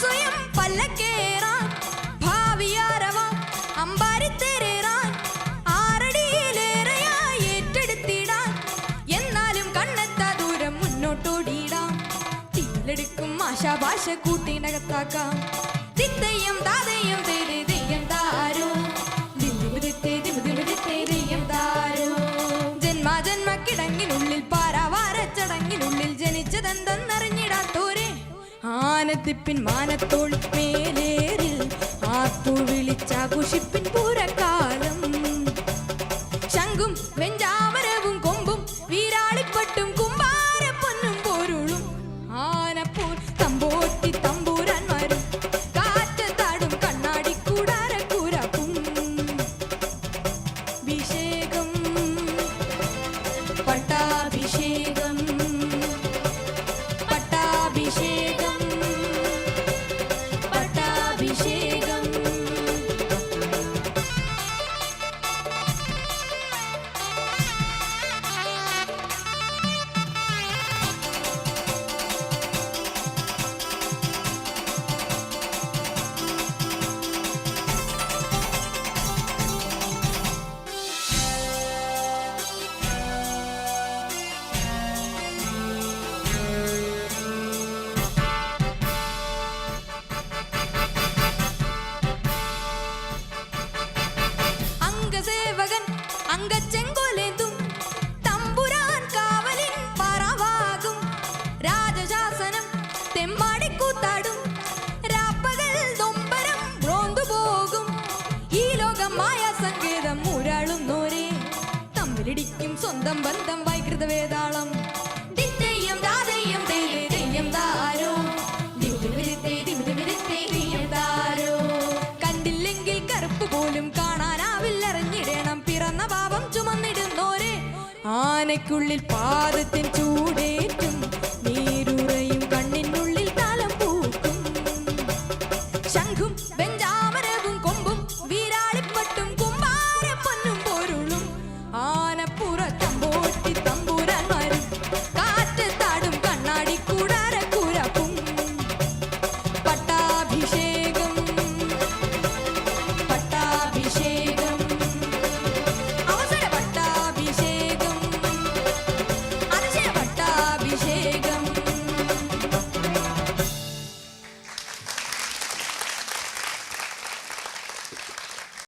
സ്വയം പല്ലക്കേറാൻ ഭാവിയാരവാ അമ്പാരിത്തേറേറാൻ ആറടിയിലേറെയായി ഏറ്റെടുത്തിടാൻ എന്നാലും കണ്ണെത്താ ദൂരം മുന്നോട്ടോടിയിടാം തീയിലെടുക്കും ആശാഭാഷ കൂട്ടിനകത്താക്കാം തിത്തയ്യം താതയ്യം തേരെ തെയ്യം താരോ തെയ്യം താരോ ജന്മക്കിടങ്ങിനുള്ളിൽ പാരാവാരച്ചടങ്ങിനുള്ളിൽ ജനിച്ചതെന്തെന്നറിഞ്ഞിടാത്തോരെ ആനത്തിപ്പിൻ മാനത്തോൾ മേലേറിൽ ആത്തു വിളിച്ചാഘോഷിപ്പിൻ പൂരക്കാലം ശംഖും വെഞ്ചാമരവും കൊമ്പും വീരാളിപ്പട്ടും കുമ്പാരപ്പൊന്നും പോരുളും ആനപ്പൂർ തമ്പോറ്റി തമ്പൂരാന്മാരും കാറ്റത്താടും കണ്ണാടി കൂടാരക്കൂരാക്കും അഭിഷേകം പട്ടാഭിഷേകം പട്ടാഭിഷേകം പട്ടാഭിഷേകം അംഗസേവകൻ അംഗച്ചെങ്കോലേന്തും തമ്പുരാൻ കാവലിൻ പറവാകും രാജശാസനം തെമ്മാടിക്കൂത്താടും രാപ്പകൽ ദൊമ്പരം റോന്തുപോകും ഈ ലോകം മായാ സങ്കേതം മുരാളുന്നോരേ തമ്മിലിടിക്കും സ്വന്തം ബന്ധം വൈകൃത വേതാളം ദിത്തയ്യം താതയ്യം തേരെ തെയ്യം താരോ തെയ്യം താരോ കണ്ടില്ലെങ്കിൽ കറുപ്പ് പോലും കാണാനാവില്ലറിഞ്ഞിടണം പിറന്ന പാപം ചുമന്നിടുന്നോരെ ആനയ്ക്കുള്ളിൽ പാദത്തിൻ ചൂടേ